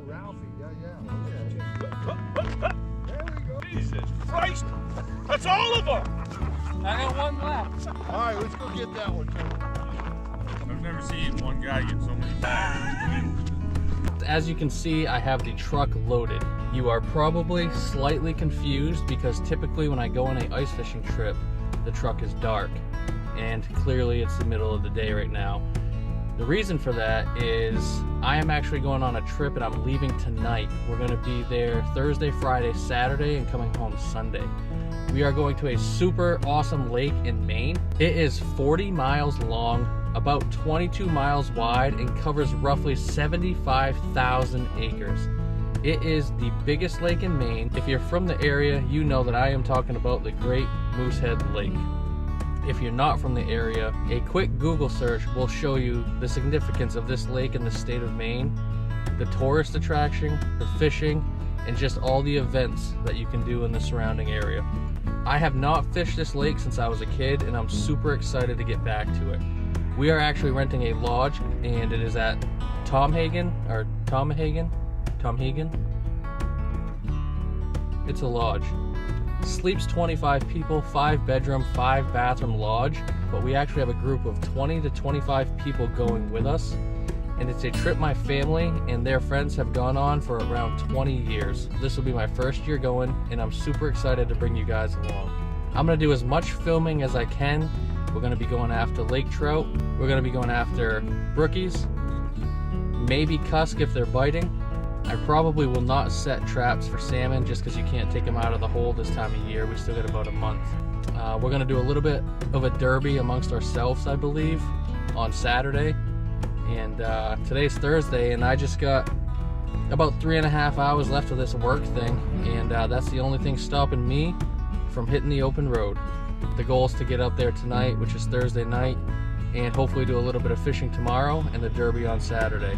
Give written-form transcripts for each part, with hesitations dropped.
Ralphie, yeah. There we go. Jesus Christ! That's all of them! I got one left. All right, let's go get that one. I've never seen one guy get so many. As you can see, I have the truck loaded. You are probably slightly confused because typically when I go on an ice fishing trip, the truck is dark. And clearly it's the middle of the day right now. The reason for that is I am actually going on a trip and I'm leaving tonight. We're going to be there Thursday, Friday, Saturday, and coming home Sunday. We are going to a super awesome lake in Maine. It is 40 miles long, about 22 miles wide, and covers roughly 75,000 acres. It is the biggest lake in Maine. If you're from the area, you know that I am talking about the Great Moosehead Lake. If you're not from the area, a quick Google search will show you the significance of this lake in the state of Maine, the tourist attraction, the fishing, and just all the events that you can do in the surrounding area. I have not fished this lake since I was a kid, and I'm super excited to get back to it. We are actually renting a lodge, and it is at Tomhagen. It's a lodge. Sleeps 25 people, 5-bedroom, 5-bathroom lodge, but we actually have a group of 20 to 25 people going with us, and it's a trip my family and their friends have gone on for around 20 years. This will be my first year going, and I'm super excited to bring you guys along. I'm gonna do as much filming as I can. We're gonna be going after lake trout. We're gonna be going after brookies, maybe cusk if they're biting. I probably will not set traps for salmon just because you can't take them out of the hole this time of year. We still got about a month. We're going to do a little bit of a derby amongst ourselves, I believe, on Saturday. And today's Thursday, and I just got about 3.5 hours left of this work thing. And that's the only thing stopping me from hitting the open road. The goal is to get up there tonight, which is Thursday night, and hopefully do a little bit of fishing tomorrow and the derby on Saturday.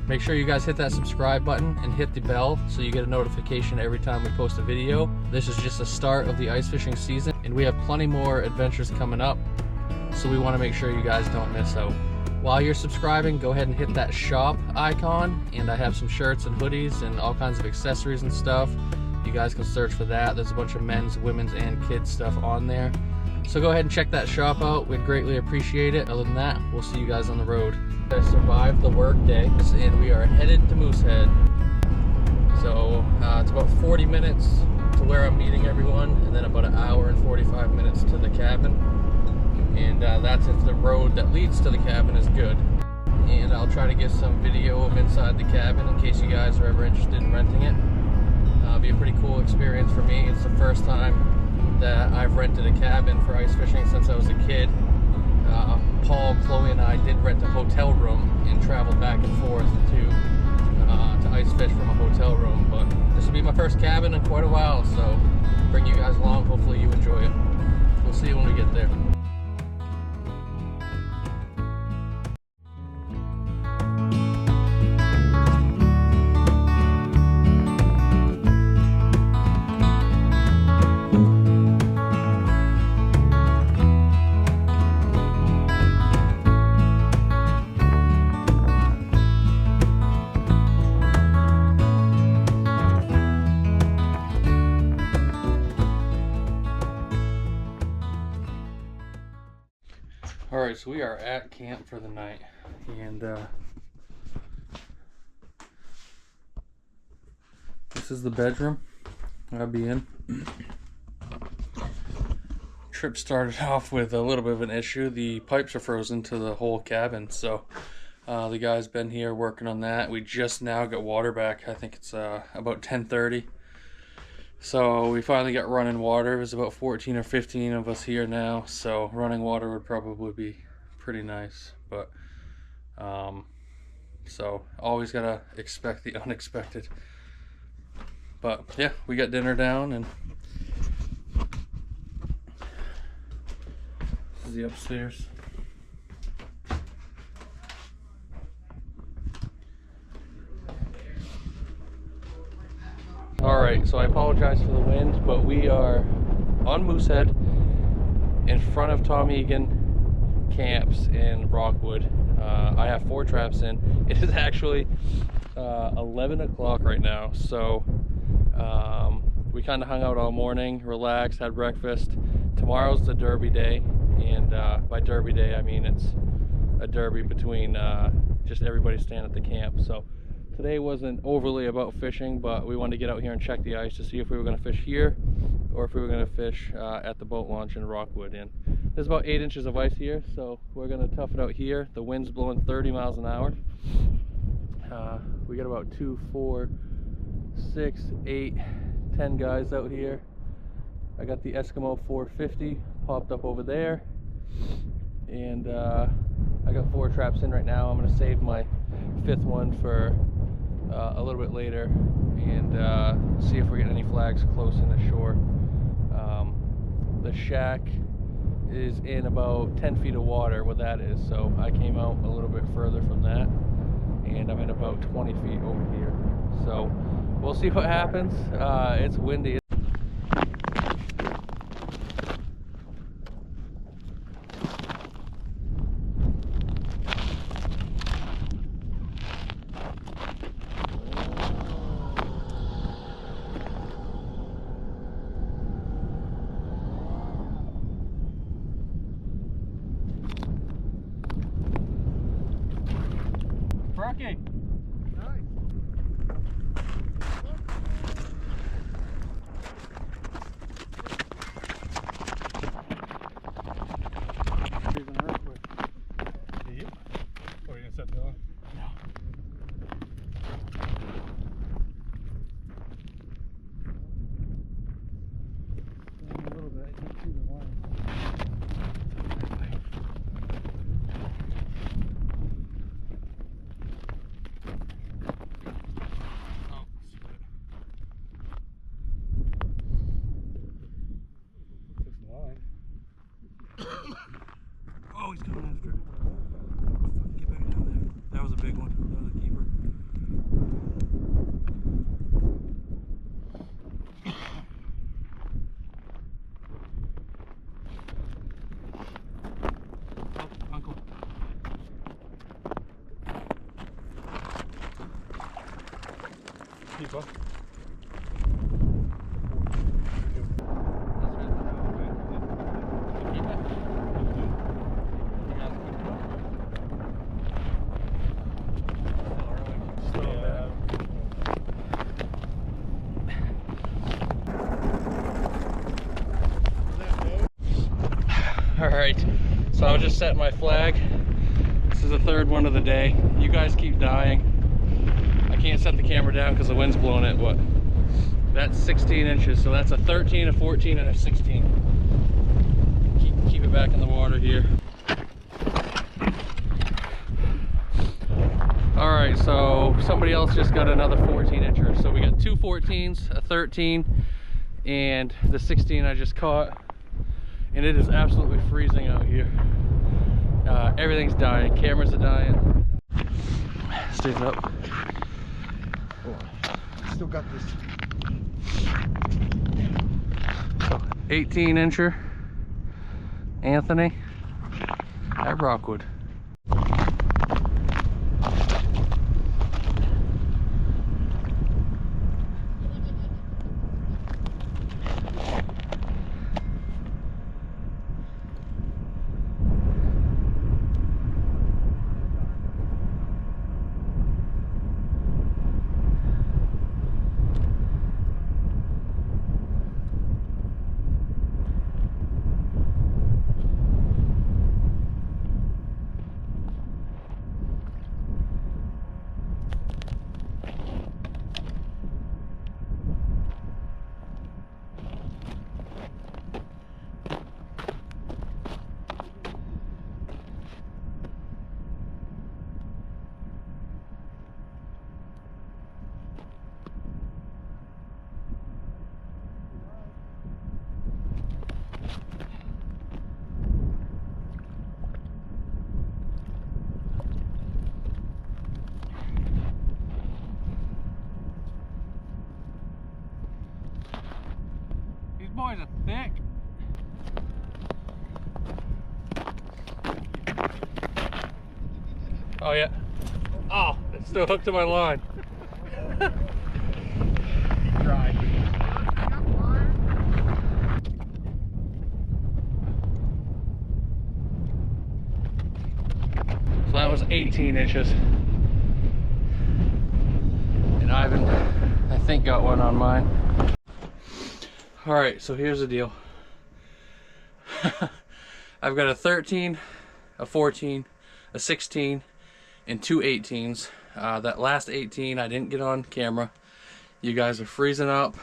Make sure you guys hit that subscribe button and hit the bell so you get a notification every time we post a video. This is just the start of the ice fishing season, and we have plenty more adventures coming up, so we want to make sure you guys don't miss out. While you're subscribing, go ahead and hit that shop icon, and I have some shirts and hoodies and all kinds of accessories and stuff. You guys can search for that. There's a bunch of men's, women's, and kids stuff on there. So go ahead and check that shop out. We'd greatly appreciate it. Other than that, we'll see you guys on the road. I survived the work day, and we are headed to Moosehead. So it's about 40 minutes to where I'm meeting everyone, and then about 1 hour and 45 minutes to the cabin. And that's if the road that leads to the cabin is good. And I'll try to get some video of inside the cabin in case you guys are ever interested in renting it. It'll be a pretty cool experience for me. It's the first time that I've rented a cabin for ice fishing since I was a kid. Paul, Chloe, and I did rent a hotel room and traveled back and forth to ice fish from a hotel room. But this will be my first cabin in quite a while, so bring you guys along. Hopefully you enjoy it. We'll see you when we get there. Alright, so we are at camp for the night, and this is the bedroom I'll be in. Trip started off with a little bit of an issue. The pipes are frozen to the whole cabin, so the guy's been here working on that. We just now got water back. I think it's about 10:30. So we finally got running water. There's about 14 or 15 of us here now, so running water would probably be pretty nice. But so always gotta expect the unexpected. But yeah, we got dinner down, and this is the upstairs. Alright, so I apologize for the wind, but we are on Moosehead in front of Tomhagen Camps in Rockwood. I have 4 traps in. It is actually 11 o'clock right now, so we kind of hung out all morning, relaxed, had breakfast. Tomorrow's the derby day, and by derby day I mean it's a derby between just everybody staying at the camp. So today wasn't overly about fishing, but we wanted to get out here and check the ice to see if we were going to fish here or if we were going to fish at the boat launch in Rockwood. And there's about 8 inches of ice here, so we're going to tough it out here. The wind's blowing 30 miles an hour. We got about 2, 4, 6, 8, 10 guys out here. I got the Eskimo 450 popped up over there, and I got 4 traps in right now. I'm going to save my 5th one for a little bit later and see if we're getting any flags close in the shore. The shack is in about 10 feet of water, what that is, so I came out a little bit further from that, and I'm in about 20 feet over here. So we'll see what happens. It's windy. Perky. Nice. Here's an earthquake. Yep. Oh, you gonna set that on? No. A little bit. I can see the line. Oh, he's coming after it. Get back down there. That was a big one. That was a keeper. Oh, uncle. Keeper. Alright, so I was just setting my flag. This is the 3rd one of the day. You guys keep dying. I can't set the camera down because the wind's blowing it, but that's 16 inches, so that's a 13, a 14, and a 16. Keep it back in the water here. Alright, so somebody else just got another 14 incher. So we got 2 14s, a 13, and the 16 I just caught. And it is absolutely freezing out here. Everything's dying. Cameras are dying. Straighten up. Still got this. So 18 incher Anthony at Rockwood. Boys are thick. Oh yeah. Oh, it's still hooked to my line. Dry. So that was 18 inches. And Ivan, I think, got one on mine. All right, so here's the deal. I've got a 13, a 14, a 16, and two 18s. That last 18 I didn't get on camera. You guys are freezing up.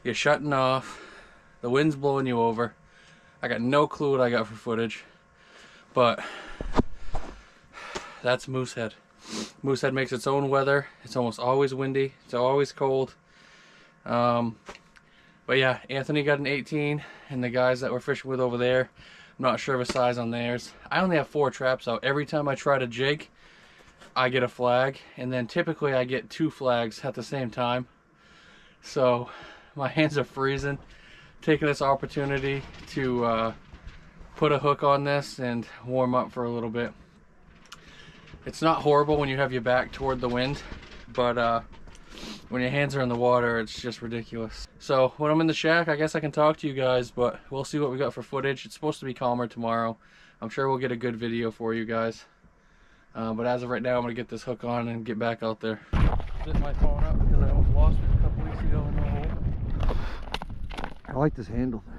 You're shutting off. The wind's blowing you over. I got no clue what I got for footage. But that's Moosehead. Moosehead makes its own weather. It's almost always windy. It's always cold. But yeah, Anthony got an 18, and the guys that we're fishing with over there, I'm not sure of a size on theirs. I only have 4 traps out. Every time I try to jig, I get a flag, and then typically I get 2 flags at the same time. So my hands are freezing. Taking this opportunity to put a hook on this and warm up for a little bit. It's not horrible when you have your back toward the wind, but when your hands are in the water, it's just ridiculous. So when I'm in the shack, I guess I can talk to you guys, but we'll see what we got for footage. It's supposed to be calmer tomorrow. I'm sure we'll get a good video for you guys. But as of right now, I'm gonna get this hook on and get back out there. Zip my phone up because I almost lost it a couple weeks ago in the hole. I like this handle thing.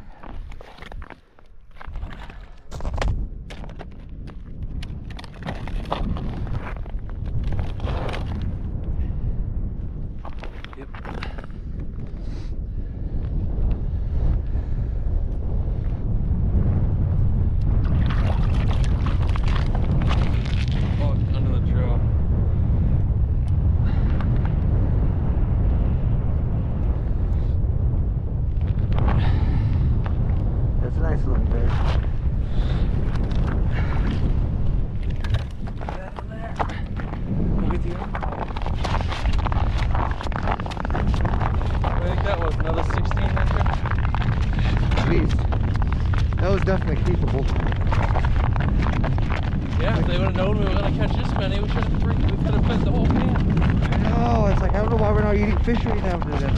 That was definitely keepable. Yeah, if they would have known we were going to catch this many, we could have fed the whole can. I know, it's like, I don't know why we're not eating fish right now for that.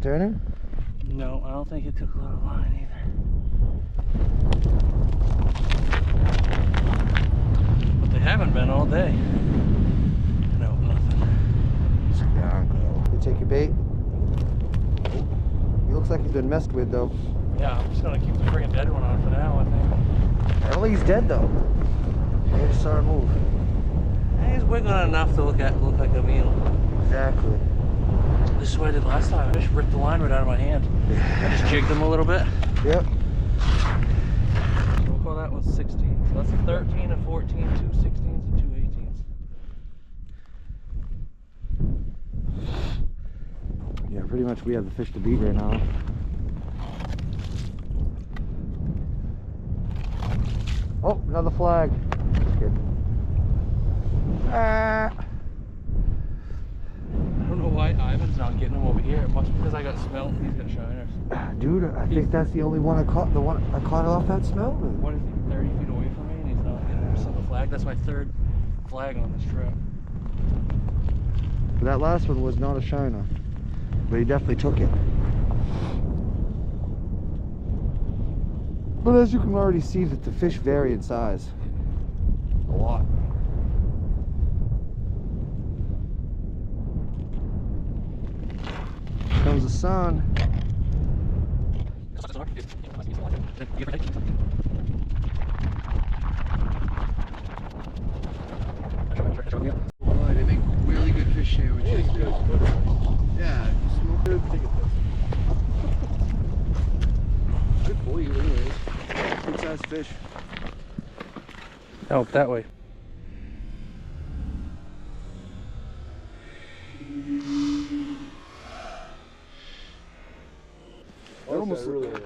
Turner? No, I don't think it took a lot of line either. But they haven't been all day. No, nothing. You take your bait. He looks like he's been messed with though. Yeah, I'm just gonna keep the friggin' dead one on for now, I think. I don't think he's dead though. I just saw him move. He's wiggling enough to look like a meal. Exactly. This is what I did last time. I just ripped the line right out of my hand. I just jigged him a little bit. Yep. We'll call that one 16. So that's a 13, a 14, 2 16s, and 2 18s. Yeah, pretty much we have the fish to beat right now. Oh, another flag. That's good. Ah. I don't know why Ivan's not getting them over here. It must be because I got smelt and he's got shiners. Dude, I think that's the only one I caught. The one I caught off that smelt. What is he, 30 feet away from me and he's not getting a single flag? That's my 3rd flag on this trip. That last one was not a shiner, but he definitely took it. But as you can already see, that the fish vary in size a lot. Comes the sun. Oh, they make really good fish sandwiches. Yeah, smoke it. Good for you, anyways. Good sized fish. Oh, that way. Almost really like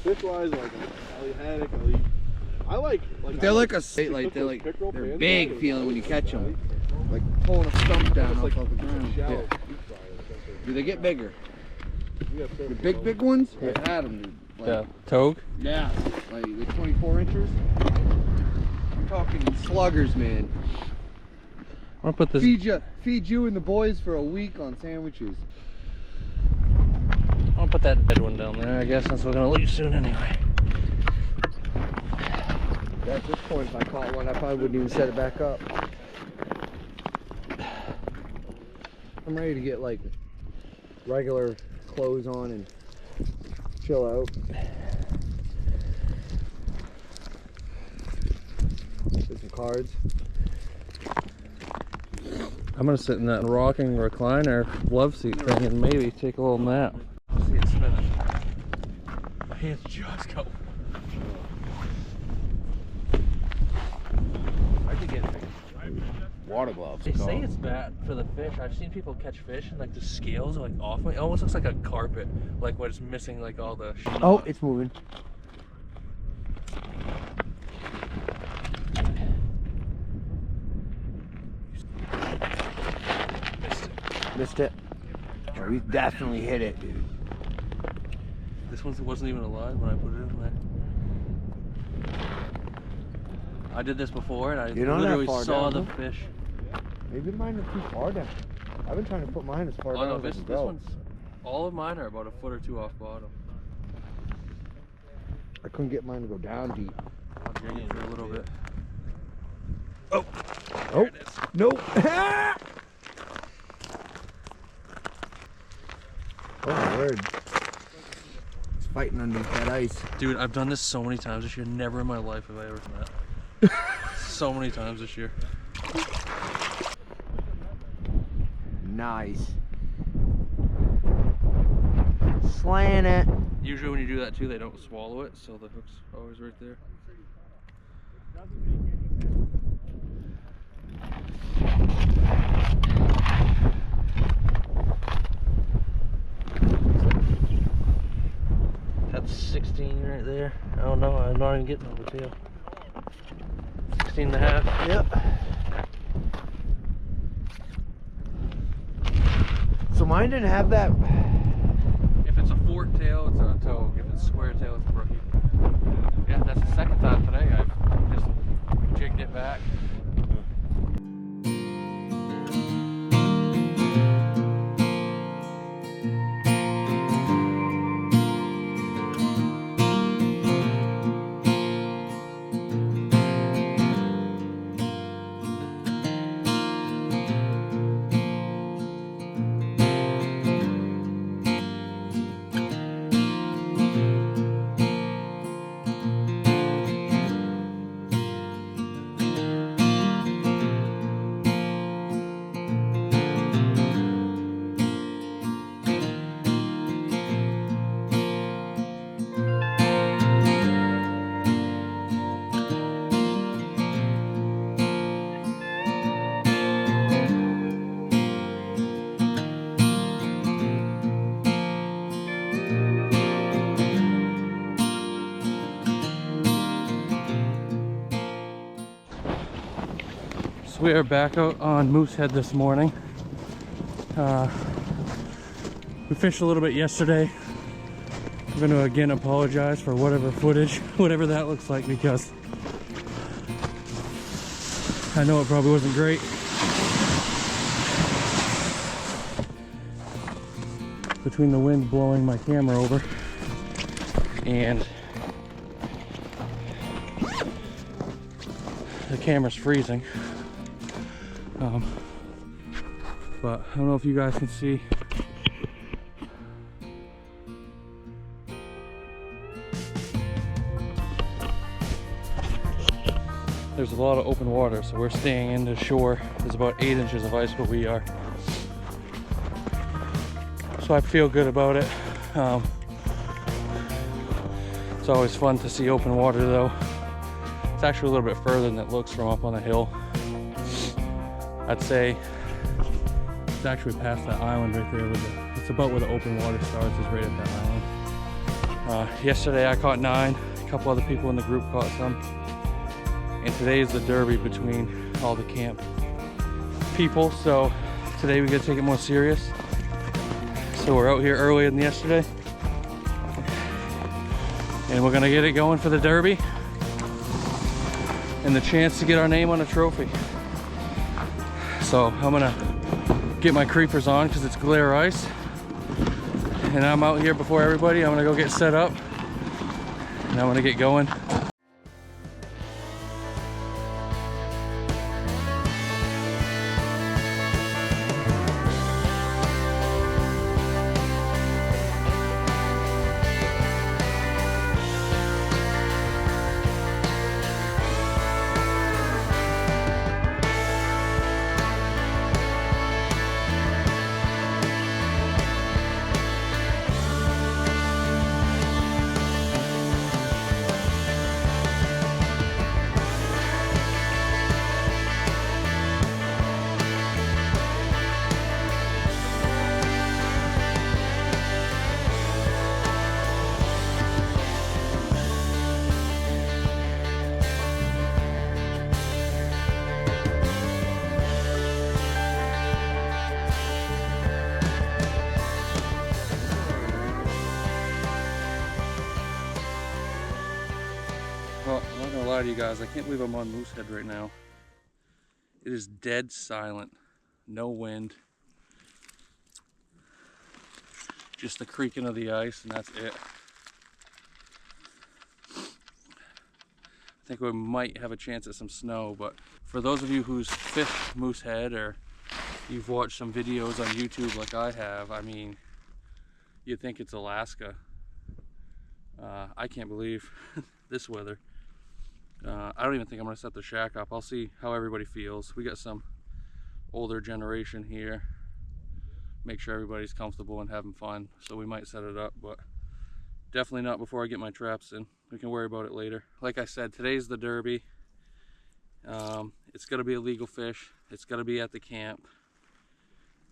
fish wise, like haddock, I like they're like a they're big feeling when you catch them, like pulling a stump down off of the ground. Yeah. Do they get bigger? The big ones? Yeah. I've had them, dude. Like, Yeah. Togue? yeah, like the 24 inches. I'm talking sluggers, man. I'm gonna put this. Feed you and the boys for a week on sandwiches. I'm gonna put that dead one down there. I guess since we're gonna leave soon anyway. Yeah, at this point, if I caught one, I probably wouldn't even set it back up. I'm ready to get like regular clothes on and chill out. Get some cards. I'm gonna sit in that rocking recliner love seat thing and maybe take a little nap. See it spinning. My hands just go. I could get water gloves. They say it's bad for the fish. I've seen people catch fish and like the scales are like off. It almost looks like a carpet, like when it's missing like all the. Oh, it's moving. Missed it. Oh, we definitely hit it, dude. This one wasn't even alive when I put it in there. I did this before and I You're not that literally far saw down, the huh? fish. Maybe mine are too far down. I've been trying to put mine as far Oh down no, as I this can go. one's, all of mine are about a foot or two off bottom. I couldn't get mine to go down deep. I'll drag it for a little bit. Oh, There it is. no. Oh my word. It's fighting underneath that ice. Dude, I've done this so many times this year. Never in my life have I ever done that. So many times this year. Nice. Slaying it. Usually when you do that too, they don't swallow it, so the hook's always right there. That's 16 right there. Oh no, I'm not even getting over tail. 16 and a half. Yep. So mine didn't have that. If it's a fork tail, it's a togue. If it's square tail, it's a brookie. Yeah, that's the second time today I've just jigged it back. We are back out on Moosehead this morning. We fished a little bit yesterday. I'm going to again apologize for whatever footage, whatever that looks like, because I know it probably wasn't great. Between the wind blowing my camera over and the camera's freezing. But I don't know if you guys can see. There's a lot of open water, so we're staying into shore. There's about 8 inches of ice where we are. So I feel good about it. It's always fun to see open water though. It's actually a little bit further than it looks from up on the hill. I'd say it's actually past that island right there. It's about where the open water starts, is right at that island. Yesterday I caught 9. A couple other people in the group caught some. And today is the derby between all the camp people. So today we gotta take it more serious. So we're out here earlier than yesterday, and we're gonna get it going for the derby and the chance to get our name on a trophy. So I'm gonna get my creepers on because it's glare ice, and I'm out here before everybody. I'm gonna go get set up and I'm gonna get going. Well, I'm not gonna lie to you guys, I can't believe I'm on Moosehead right now. It is dead silent, no wind, just the creaking of the ice, and that's it. I think we might have a chance at some snow, but for those of you who's fished Moosehead, or you've watched some videos on YouTube like I have, I mean, you'd think it's Alaska. I can't believe this weather. I don't even think I'm gonna set the shack up. I'll see how everybody feels. We got some older generation here. Make sure everybody's comfortable and having fun. So we might set it up, but definitely not before I get my traps in. We can worry about it later. Like I said, today's the derby. It's gonna be a legal fish. It's gonna be at the camp.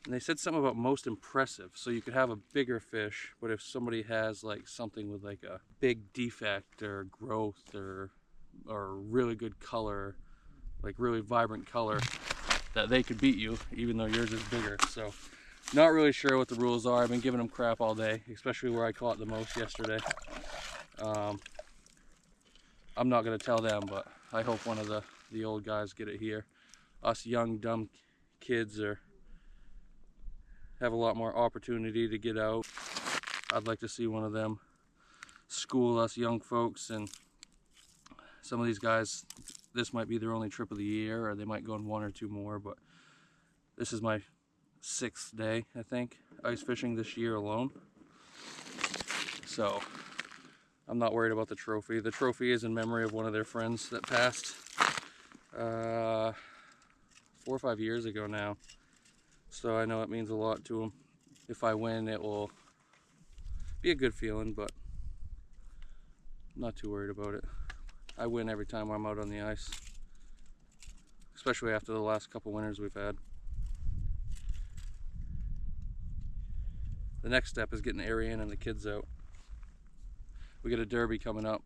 And they said something about most impressive. So you could have a bigger fish, but if somebody has like something with like a big defect or growth or really good color, like really vibrant color, that they could beat you even though yours is bigger. So not really sure what the rules are. I've been giving them crap all day, especially where I caught the most yesterday. I'm not going to tell them, but I hope one of the old guys get it here. Us young dumb kids have a lot more opportunity to get out. I'd like to see one of them school us young folks, and some of these guys, this might be their only trip of the year, or they might go on one or two more, but this is my 6th day, I think, ice fishing this year alone. So I'm not worried about the trophy. The trophy is in memory of one of their friends that passed 4 or 5 years ago now. So I know it means a lot to them. If I win, it will be a good feeling, but I'm not too worried about it. I win every time I'm out on the ice, especially after the last couple winters we've had. The next step is getting Arian and the kids out. We got a derby coming up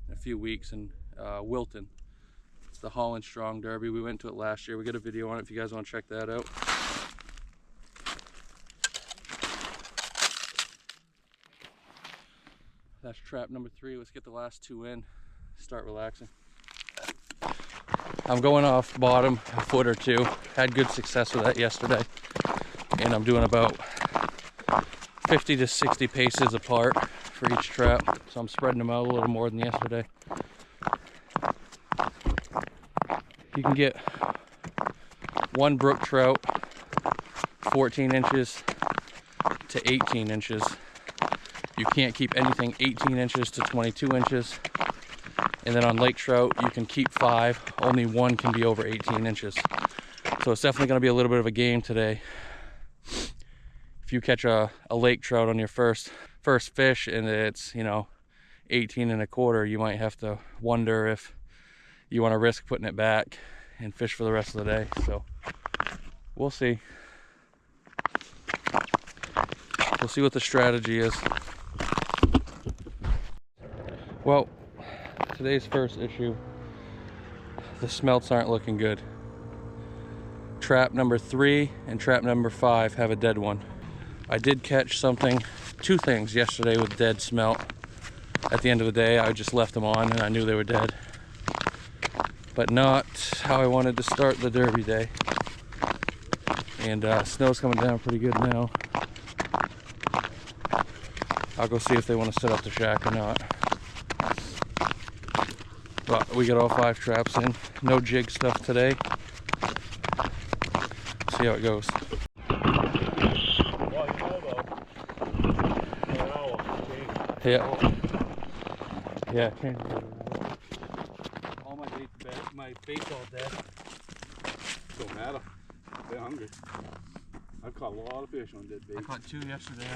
in a few weeks in Wilton. It's the Holland Strong Derby. We went to it last year. We got a video on it if you guys want to check that out. That's trap number 3. Let's get the last 2 in. Start relaxing. I'm going off bottom a foot or 2. Had good success with that yesterday. And I'm doing about 50 to 60 paces apart for each trap. So I'm spreading them out a little more than yesterday. You can get one brook trout 14 inches to 18 inches. You can't keep anything 18 inches to 22 inches. And then on lake trout, you can keep 5. Only one can be over 18 inches. So it's definitely going to be a little bit of a game today. If you catch a lake trout on your first fish and it's, 18 1/4, you might have to wonder if you want to risk putting it back and fish for the rest of the day. So we'll see. We'll see what the strategy is. Well, today's first issue, the smelts aren't looking good. Trap number 3 and trap number 5 have a dead one. I did catch something, two things yesterday with dead smelt. At the end of the day, I just left them on and I knew they were dead. But not how I wanted to start the derby day. And snow's coming down pretty good now. I'll go see if they want to set up the shack or not. But we got all 5 traps in. No jig stuff today. See how it goes. Yeah. Yeah. All my bait's all dead. Don't matter. They're hungry. I've caught a lot of fish on dead bait. I caught 2 yesterday.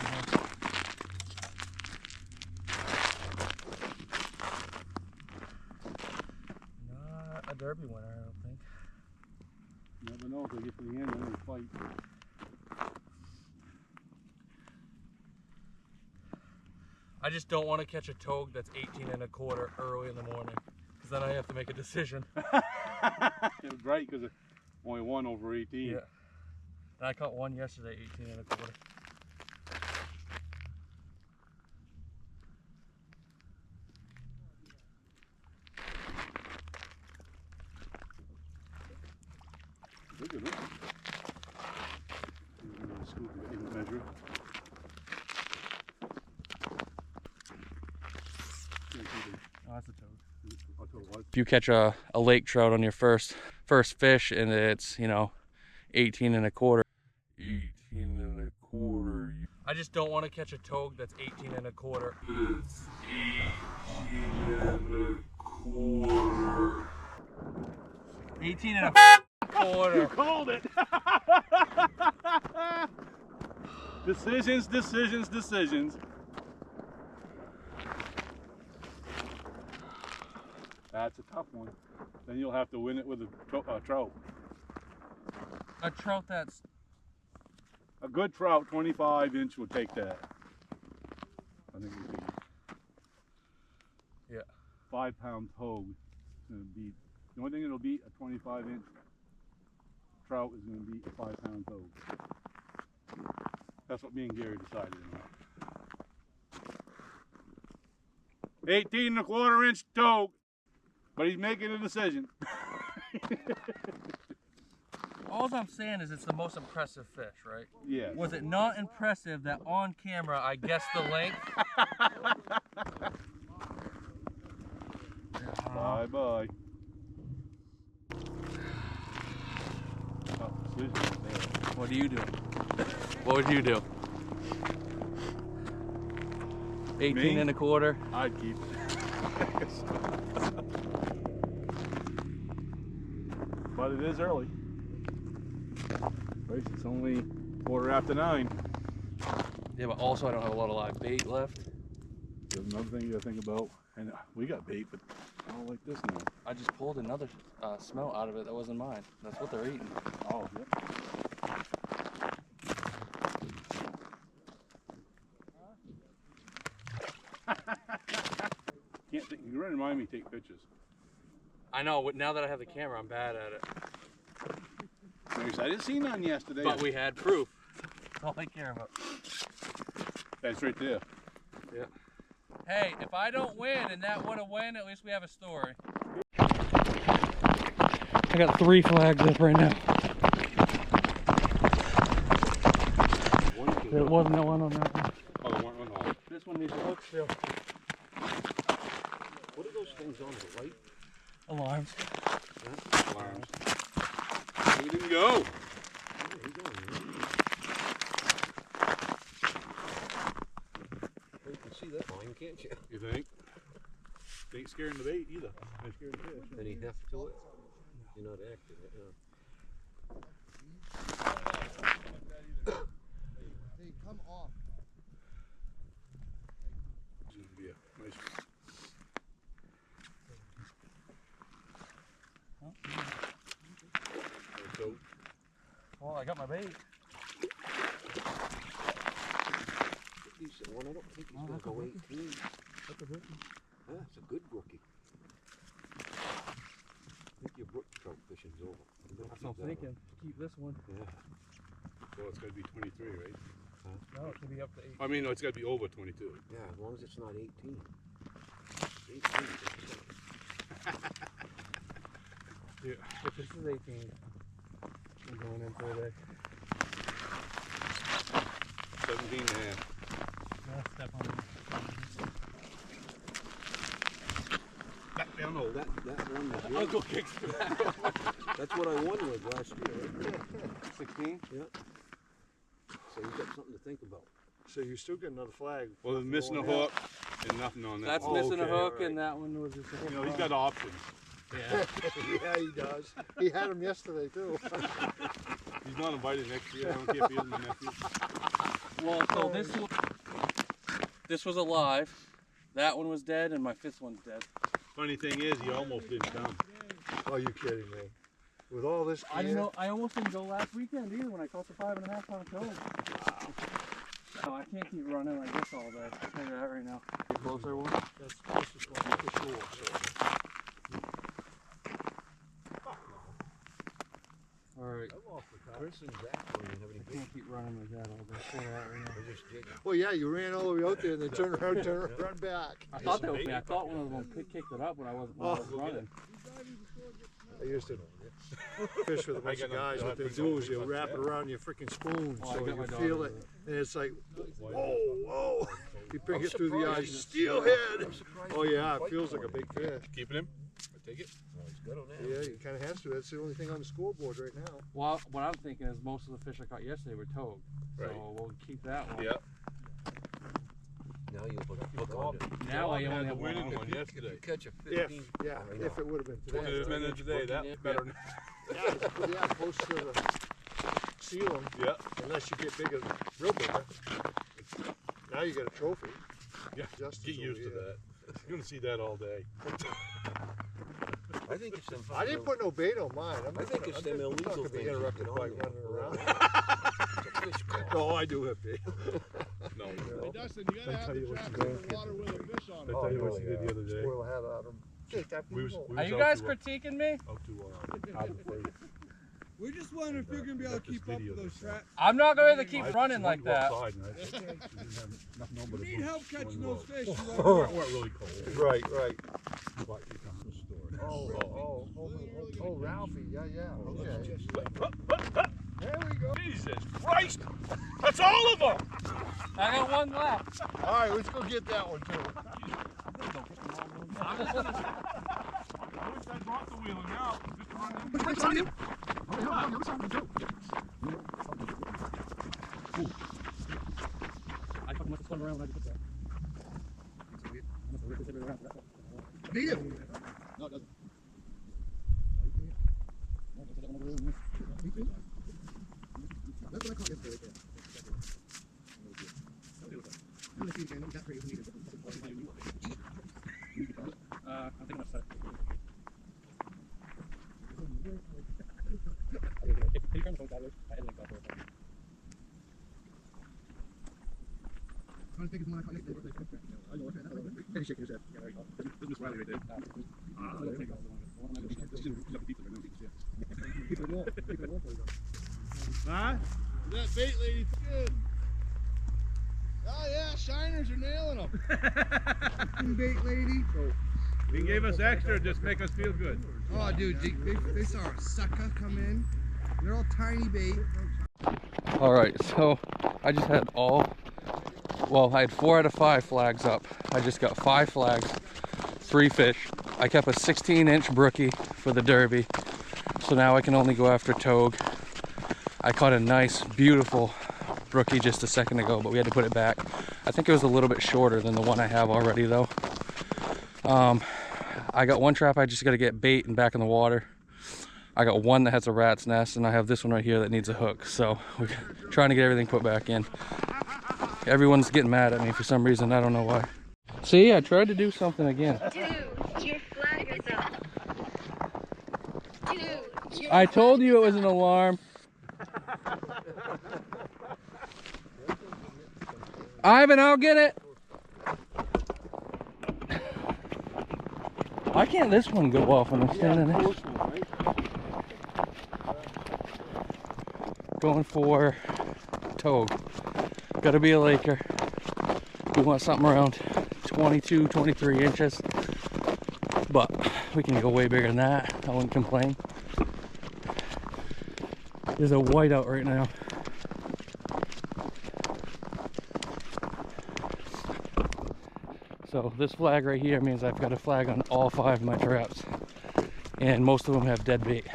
Not a derby winner, I don't think. You never know if they get to the end and they fight. I just don't want to catch a togue that's 18 1/4 early in the morning, because then I have to make a decision. It was right because only one over 18. Yeah. And I caught one yesterday, 18 1/4. Look at it. Scoop it in the measure. Oh, that's a toad. If you catch a lake trout on your first fish and it's, you know, 18 1/4. 18 1/4. I just don't want to catch a togue that's 18 1/4. It's 18 1/4. 18 1/4. You called it. Decisions, decisions, decisions. That's a tough one. Then you'll have to win it with a trout. A trout that's... A good trout, 25-inch, would take that. I think it would be. Yeah. 5-pound togue is going to beat. The only thing that'll beat a 25-inch trout is going to beat a 5-pound togue. That's what me and Gary decided on. 18 1/4-inch togue. But he's making a decision. All I'm saying is it's the most impressive fish, right? Yeah. Was it not impressive that on camera I guessed the length? Bye bye. Oh, what do you do? What would you do? 18 Me? 1/4? I'd keep it. But it is early. Right, it's only 9:15. Yeah, but also I don't have a lot of live bait left. There's another thing you gotta think about. And we got bait, but I don't like this now. I just pulled another smelt out of it that wasn't mine. That's what they're eating. Oh, yep. Can't think, you're gonna remind me to take pictures. I know, but now that I have the camera, I'm bad at it. I didn't see none yesterday. But we had proof. That's all I care about. That's right there. Yeah. Hey, if I don't win and that would have win, at least we have a story. I got 3 flags up right now. There wasn't no one on that one. Oh, there weren't one on. This one needs to hook still. What are those things on the light? Alarms. Yeah. Alarms. We didn't go. You can see that line, can't you? You think? They ain't scaring the bait either. They're scared of fish. Any heft to it? You're not acting it, They come off. It's gonna be a nice. So, Well, I got my bait. Decent one. I don't think he's going to go 18. That's a good one. Yeah, it's a good brookie. I think your brook trout fishing's over. That's what I'm thinking. Keep this one. Yeah. so it's gotta be 23, right? No. Maybe up to 8. I mean, no, it's got to be over 22. Yeah, as long as it's not 18. 18. Yeah. If this is 18, I'm going in for a day. 17 and a half. Step on it. I don't know. That one was I'll go kicks for that. That's what I won with last year. 16? Yeah. So you got something to think about. So you still get another flag. Well, there's missing a hook and nothing on that. That's one. missing a okay, hook, alright. and that one was just a hook. You know, he's got options. Yeah. Yeah, he does. He had them yesterday too. He's not invited next year. I don't care if he is my nephew. Well, so this was alive. That one was dead, and my 5th one's dead. Funny thing is, he almost didn't come. Oh, you kidding me? With all this I gear? know. I almost didn't go last weekend either when I caught the 5.5 pound toad. Wow. No, I can't keep running like this all day. I'll tell you that right now. You closer one? That's closest one for sure. So. All right. Chris and Zach don't even have any I can't keep running like that all day. I'll tell you that right now. They're just jigging. Well, yeah, you ran all the way out there and then turned around, run back. I thought that was me. I thought one of them kicked it up when I was running. I used to fish with a bunch of guys. What they do is they'll wrap it around your freaking spoon Oh, I so got you my feel daughter it, with and it's like, whoa, whoa. You bring it through the eyes, steelhead. Oh yeah, it feels like a big fish. Keeping him? I take it. Oh, he's good on that. Yeah, you kind of has to. That's the only thing on the scoreboard right now. Well, what I'm thinking is most of the fish I caught yesterday were toad. Right. So we'll keep that one. Yeah. Now you put a hook on it. Now I only had the have one. winning one If yesterday. you catch a If, 15, yeah, I know. if it would have been If it today. had been today, that's better. Yeah, close to the ceiling, Yeah. unless you get bigger, real bigger. Now you got a trophy. Yeah. Just Get used to that. You're gonna see that all day. I think it's them. I didn't put no bait on mine. I think it's them illegal not gonna be things you interrupted get by on there. running around. It's a fish call. No, I do have bait. No. Hey Dustin, you gotta have the trap in the water with a fish on I it. tell you what she did the other day. Spoil the head out of them. We was Are you out guys to, critiquing me? out to Harbor Freight. We're just wondering if you're gonna be able to Got this keep up video with those this time. traps. I'm not going to keep I running wanted like to go that. outside and I said, she didn't have nothing on but You a need boot. help catching those fish. You It wanna- weren't really cold. Right. But she comes to the store. Oh, Ralphie. Yeah. Okay. There we go. Jesus Christ! That's all of them! I got one left. All right, let's go get that one too. I wish I brought the wheeler now. Just run in. I fucking must have spun around when I put that. Beat him. No, it doesn't. That's what I caught yesterday. I'm gonna see again. That's pretty neat. I think I'm upset. Can you turn the phone sideways? I had it like that for a second. Trying to think of one I caught yesterday. I know. He's shaking his head. Yeah, there you go. This is Miss Riley right there. Huh? That bait lady good. Oh yeah, shiners are nailing them. Bait lady. He gave us extra just make us feel good. Oh dude, they saw a sucker come in. They're all tiny bait. All right, so I just had I had 4 out of 5 flags up. I just got 5 flags, 3 fish. I kept a 16-inch brookie for the derby, so now I can only go after togue. I caught a nice, beautiful brookie just a second ago, but we had to put it back. I think it was a little bit shorter than the one I have already though. I got one trap I just got to get bait and back in the water. I got one that has a rat's nest, and I have this one right here that needs a hook. So we're trying to get everything put back in. Everyone's getting mad at me for some reason. I don't know why. See, I tried to do something again. Dude, your flag is up. Dude, your I told you it was an alarm. Ivan, I'll get it. Why can't this one go off when I'm standing there? Going for togue. Gotta be a Laker. We want something around 22, 23 inches. But we can go way bigger than that. I wouldn't complain. There's a white out right now. So this flag right here means I've got a flag on all 5 of my traps. And most of them have dead bait.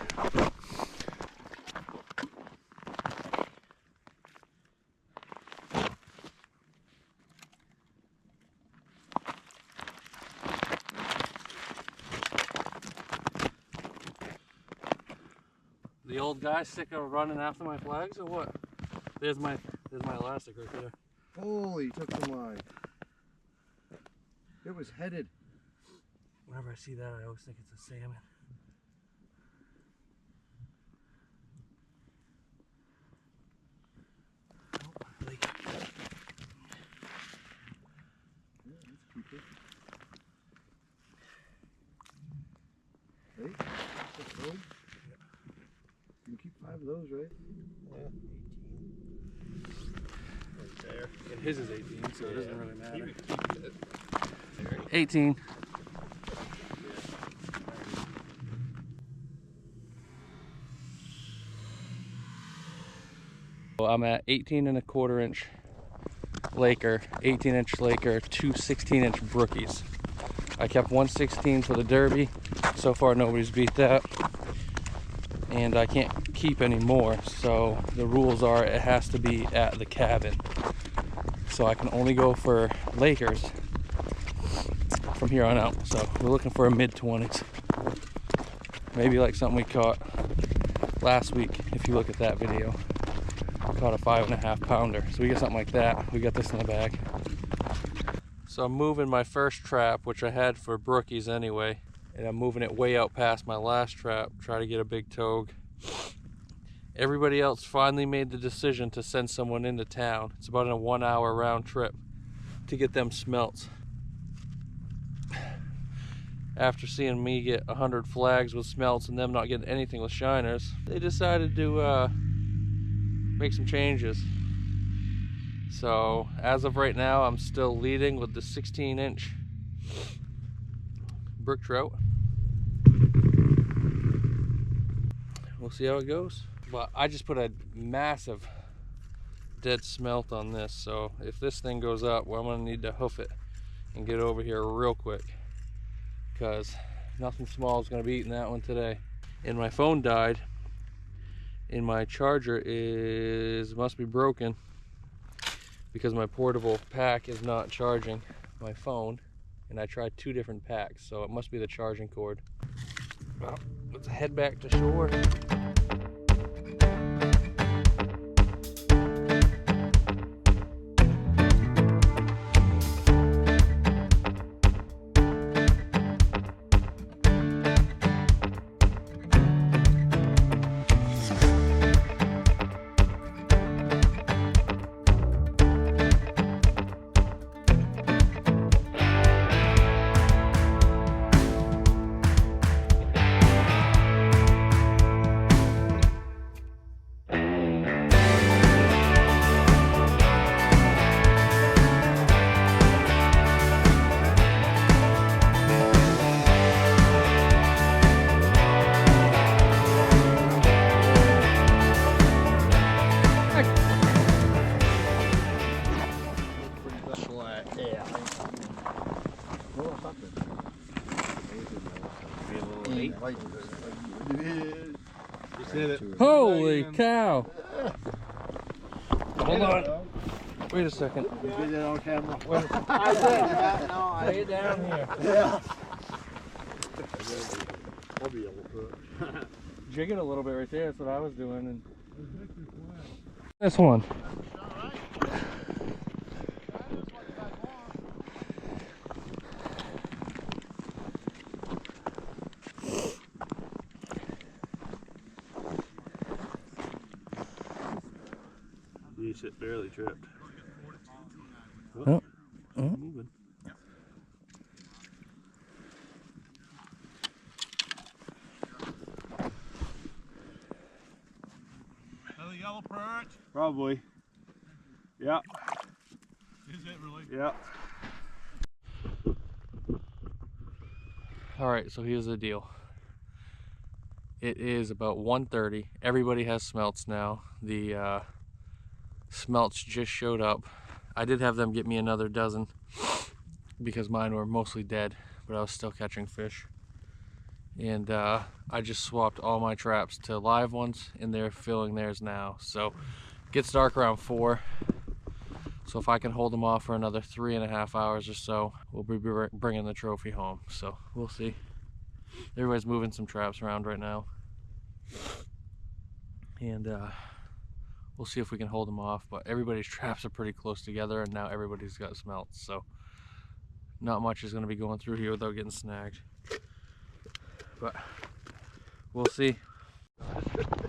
The old guy sick of running after my flags or what? There's my elastic right there. Holy, took the line. It was headed. Whenever I see that, I always think it's a salmon. Oh, Lake. Yeah, let's keep it. Hey, that's a rope. You can keep 5 of those, right? Yeah. 18. Right there. And his is 18, so it doesn't really matter. Keep it. 18. Well, I'm at 18 and a quarter inch Laker, 18 inch Laker, 2 16-inch brookies. I kept 1 16 for the Derby. So far nobody's beat that. And I can't keep any more, so the rules are it has to be at the cabin. So I can only go for Lakers from here on out. So we're looking for a mid-20s. Maybe like something we caught last week, if you look at that video. Caught a 5.5 pounder. So we got something like that. We got this in the bag. So I'm moving my first trap, which I had for brookies anyway. And I'm moving it way out past my last trap, try to get a big togue. Everybody else finally made the decision to send someone into town. It's about a 1 hour round trip to get them smelts. After seeing me get 100 flags with smelts and them not getting anything with shiners, they decided to make some changes. So as of right now, I'm still leading with the 16-inch brook trout. We'll see how it goes. But I just put a massive dead smelt on this, so if this thing goes up, well, I'm gonna need to hoof it and get over here real quick, because nothing small is gonna be eating that one today. And my phone died, and my charger must be broken because my portable pack is not charging my phone, and I tried 2 different packs, so it must be the charging cord. Well, let's head back to shore. Holy cow! Hold on. Wait a second. Get it on camera. I did. No, I Lay it down here. Yeah. I'll be able to. Jig it a little bit right there. That's what I was doing. And this one. You sit barely tripped. Oh. Moving. Another yellow perch. Probably. Yeah. Is it really? Yeah. All right, so here's the deal. It is about 1:30. Everybody has smelts now. The smelts just showed up. I did have them get me another dozen because mine were mostly dead, but I was still catching fish. And I just swapped all my traps to live ones, and they're filling theirs now. So it gets dark around 4. So if I can hold them off for another 3.5 hours or so, we'll be bringing the trophy home. So we'll see. Everybody's moving some traps around right now. And we'll see if we can hold them off. But everybody's traps are pretty close together, and now everybody's got smelts. So not much is going to be going through here without getting snagged. But we'll see.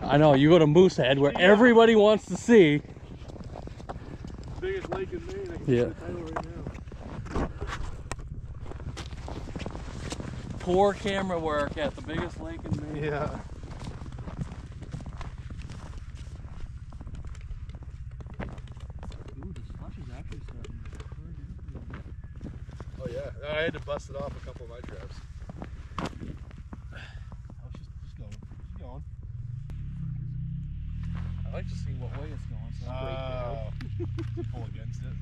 I know, you go to Moosehead where everybody wants to see. Biggest lake in Maine. I can Yeah. see the title right now. Poor camera work at the biggest lake in Maine. Yeah. Ooh, the slush is actually starting to Oh yeah. I had to bust it off a couple of my traps. Just going. Just going. I like to see what way it's going. So Pull against it.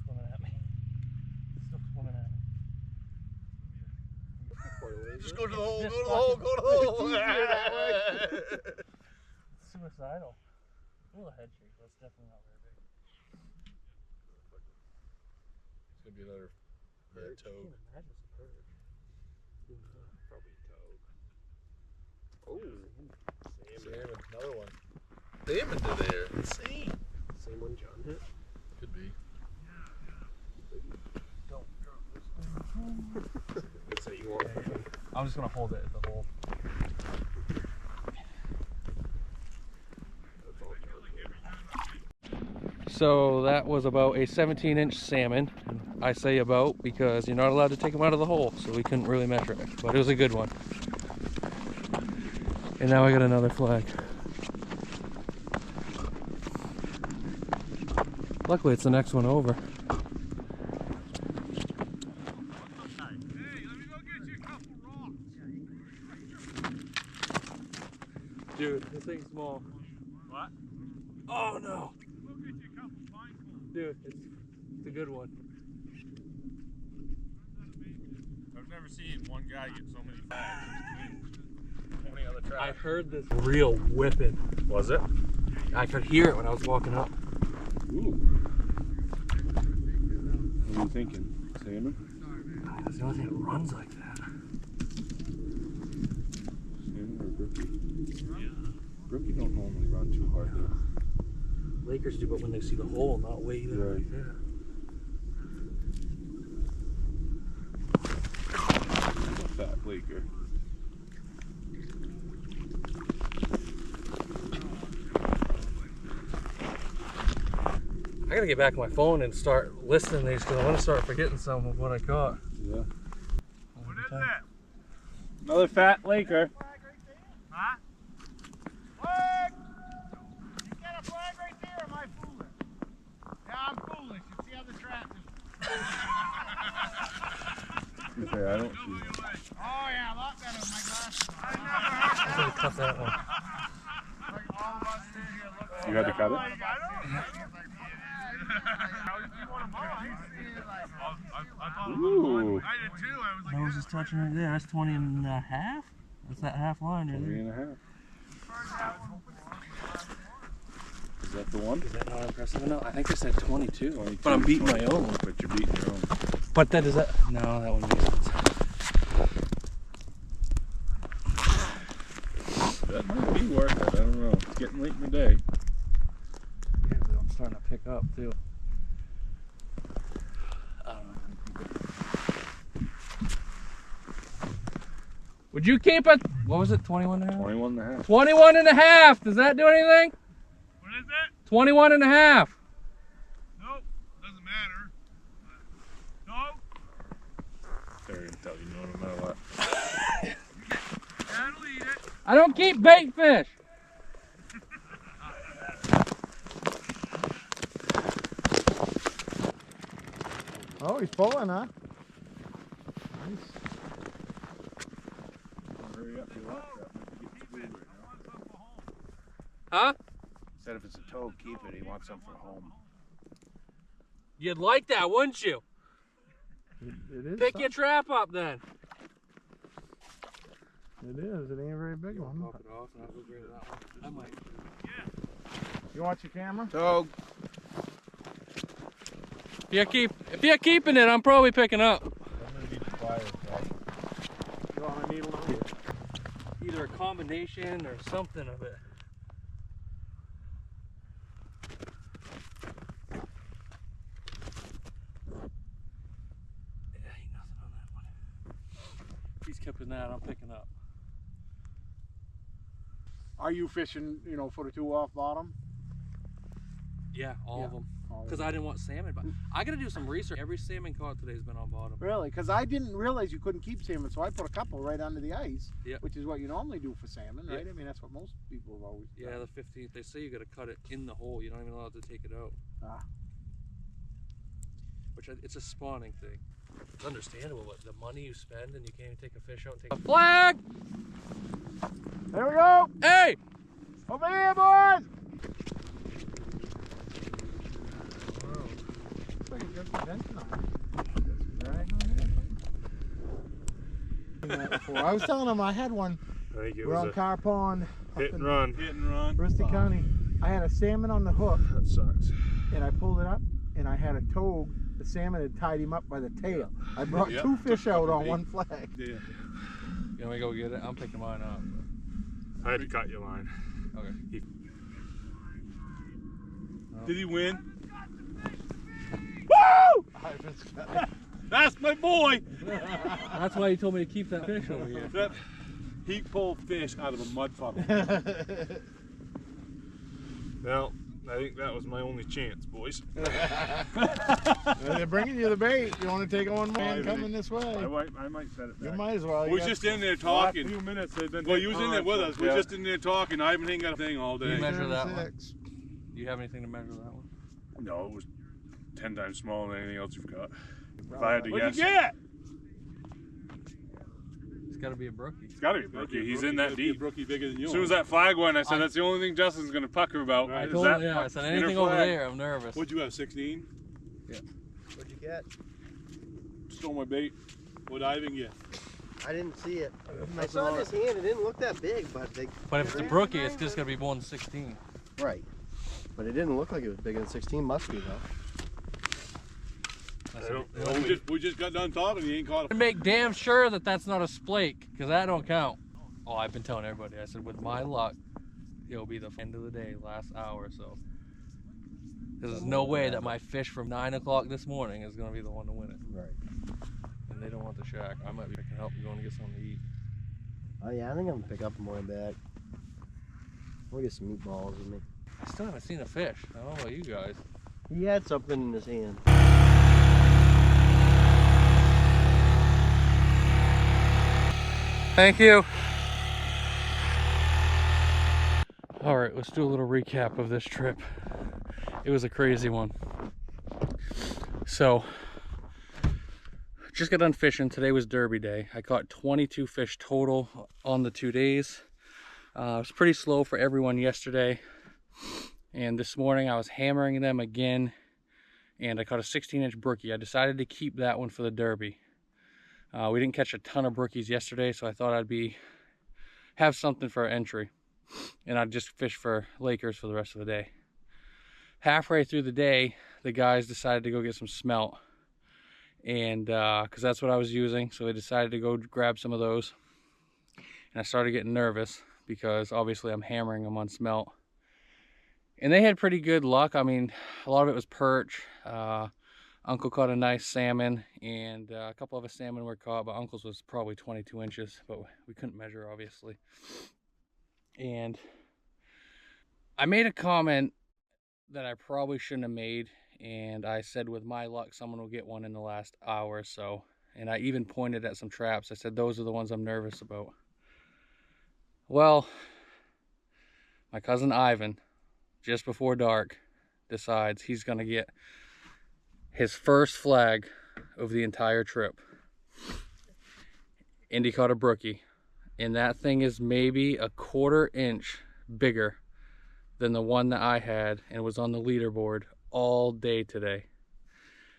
swimming at me. Still swimming at me. Just go to the hole, go Just to the hole, go to the hole. It's suicidal. A little head shake, but it's definitely not very big. It's gonna be another toad. I can't imagine it's a perch. Probably toad. Oh, salmon, another one. Salmon to there. Insane. Same one John hit. Could be. Don't drop this That's what you want. I'm just gonna hold it at the hole. So that was about a 17-inch salmon. I say about because you're not allowed to take them out of the hole, so we couldn't really measure it, but it was a good one. And now I got another flag. Luckily, it's the next one over. Dude, this thing's small. What? Oh no! We'll get you a couple finefuls. Dude, it's a good one. I've never seen one guy get so many flags between 20 other traps. I heard this real whipping. Was it? I could hear it when I was walking up. Ooh. What are you thinking? Salmon? That's the only thing that runs like that. Salmon or brookie? Brookie don't normally run too hard though. Lakers do, but when they see the hole, not waving Right. like that. That's a fat Laker. I gotta get back on my phone and start listing these because I want to start forgetting some of what I caught. Yeah. What is that? Another fat Laker. Huh? Flag! You got a flag right there, or am I foolish? Yeah, I'm foolish. You see how the trap is. Okay, I don't see it. Oh yeah, a lot better with my glasses. I never I'm gonna cut that one. like all of us in here looking. You had to cut it? I don't. You want to buy? I thought Ooh. I did too. I was like, Nose is touching it there. That's 20 and a half. That's that half line right 3 there. and a half. Is that the one? Is that not impressive enough? I think I said 22. 22, But I'm beating my 22. own. But you're beating your own. But that is that. No, that one makes sense. That might be worth it. I don't know. It's getting late in the day. Yeah, but I'm starting to pick up too. I don't know. Would you keep it? What was it? 21 and a half? 21 and a half. 21 and a half. Does that do anything? what is it? 21 and a half. Nope. Doesn't matter. Nope. Terry will tell you no matter what. I don't keep bait fish. Oh, he's pulling, huh? Nice. Hurry up, you want that. Get screwed right now. Huh? Said if it's a toad, keep it. He wants some for home. You'd like that, wouldn't you? It is. Pick your trap up then. It is. It ain't a very big one. Pop it off and I'll go grab that one. I might. You want your camera? Toad. If you're keeping it, I'm probably picking up. I'm gonna need the pliers, right? You want a needle on it? Either a combination or something of it. Yeah, ain't nothing on that one. He's keeping that, I'm picking up. Are you fishing, you know, for the 2 off bottom? Yeah, all of them. Because I didn't want salmon, but I gotta do some research. Every salmon caught today has been on bottom. Really? Because I didn't realize you couldn't keep salmon, so I put a couple right under the ice, Yep. which is what you normally do for salmon, right? Yep. I mean, that's what most people have always done. Yeah, the 15th. They say you gotta cut it in the hole. You're not even allowed to take it out. Ah. Which it's a spawning thing. It's understandable, but the money you spend and you can't even take a fish out and take a flag. There we go! Hey! Over here, boys! Looks like it's got some tension on it. I was telling him I had one. I think it We're on was Car Pond. a hit and run. Hit and run. Bristol County. I had a salmon on the hook That sucks. and I pulled it up and I had a toad. The salmon had tied him up by the tail. I brought Yep. 2 fish out on Bait. 1 flag. Yeah. You want me to go get it? I'm picking mine up. I had to cut your line. Okay. Did he win? Woo! That's my boy! That's why you told me to keep that fish over here. He pulled fish out of a mud puddle. Well, I think that was my only chance, boys. They're bringing you the bait. You want to take on man think- coming this way? I might set it You back. might as well. We was just in there talking. Few minutes. Well, you was in there with us. We was just in there talking. I haven't even got a thing all You day. measure that one? Do you have anything to measure that one? No, it was 10 times smaller than anything else you've got. If I had to guess. What'd you get? It's got to be a brookie. It's gotta be a brookie. He's in that deep. Brookie bigger than As yours. soon as that flag went, I said, that's the only thing Justin's gonna pucker about. I is told that him, yeah, I said inner anything over flag. there, I'm nervous. What'd you have, 16? What'd you get? Stole my bait. What diving you? I didn't see it. I saw in his hand. It didn't look that big, but they. But if it's a brookie, it's just going to be more than 16. Right. But it didn't look like it was bigger than 16. Must be though. We just got done talking. You ain't caught a. Make damn sure that that's not a splake, because that don't count. Oh, I've been telling everybody. I said, with my luck, it'll be the end of the day, last hour or so. There's no way that my fish from 9 o'clock this morning is going to be the one to win it. Right. And they don't want the shack. I might be picking help and going to get something to eat. Oh yeah, I think I'm gonna pick up more back. We'll get some meatballs with me. I still haven't seen a fish. I don't know about you guys. He had something in his hand. Thank you. All right, let's do a little recap of this trip. It was a crazy one. So, just got done fishing. Today was Derby day. I caught 22 fish total on the 2 days. It was pretty slow for everyone yesterday. And this morning I was hammering them again. And I caught a 16-inch brookie. I decided to keep that one for the Derby. We didn't catch a ton of brookies yesterday, so I thought I'd have something for our entry. And I'd just fish for Lakers for the rest of the day. Halfway through the day, the guys decided to go get some smelt. And because that's what I was using, so they decided to go grab some of those. And I started getting nervous because obviously I'm hammering them on smelt. And they had pretty good luck. I mean, a lot of it was perch. Uncle caught a nice salmon, and a couple of us salmon were caught, but Uncle's was probably 22 inches, but we couldn't measure, obviously. And I made a comment that I probably shouldn't have made, and I said with my luck someone will get one in the last hour or so. And I even pointed at some traps. I said those are the ones I'm nervous about. Well, my cousin Ivan, just before dark, decides he's gonna get his first flag of the entire trip. Indy caught a brookie, and that thing is maybe a 1/4 inch bigger than the one that I had and was on the leaderboard all day today.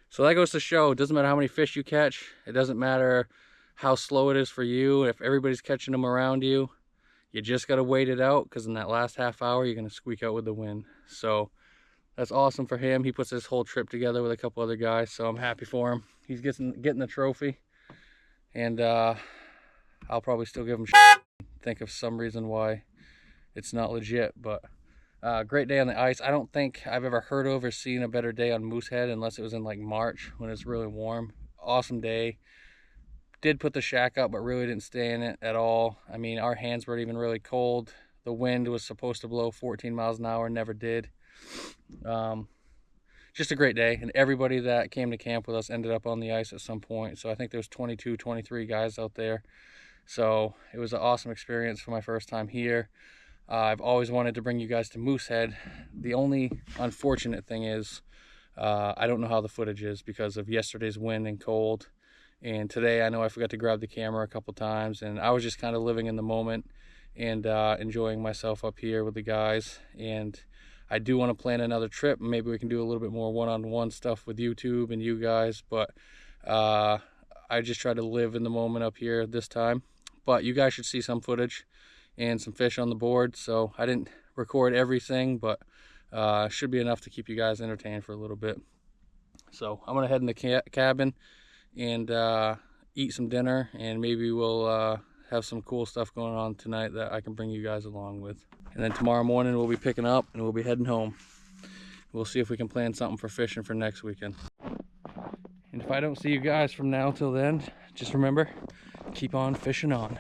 So that goes to show, it doesn't matter how many fish you catch, it doesn't matter how slow it is for you, if everybody's catching them around you, you just got to wait it out, because in that last half hour you're going to squeak out with the wind. So that's awesome for him. He puts this whole trip together with a couple other guys, so I'm happy for him. He's getting the trophy, and I'll probably still give him shit, think of some reason why it's not legit. But great day on the ice. I don't think I've ever heard of or seen a better day on Moosehead unless it was in like March when it's really warm. Awesome day. Did put the shack up, but really didn't stay in it at all. I mean, our hands weren't even really cold. The wind was supposed to blow 14 miles an hour, never did. Just a great day, and everybody that came to camp with us ended up on the ice at some point. So I think there was 22, 23 guys out there. So it was an awesome experience for my first time here. I've always wanted to bring you guys to Moosehead. The only unfortunate thing is I don't know how the footage is because of yesterday's wind and cold. And today I know I forgot to grab the camera a couple times, and I was just kind of living in the moment and enjoying myself up here with the guys. And I do want to plan another trip. Maybe we can do a little bit more one-on-one stuff with YouTube and you guys, but I just try to live in the moment up here this time. But you guys should see some footage and some fish on the board. So I didn't record everything, but should be enough to keep you guys entertained for a little bit. So I'm gonna head in the cabin and eat some dinner, and maybe we'll have some cool stuff going on tonight that I can bring you guys along with. And then tomorrow morning we'll be picking up and we'll be heading home. We'll see if we can plan something for fishing for next weekend. And if I don't see you guys from now till then, just remember, keep on fishing on.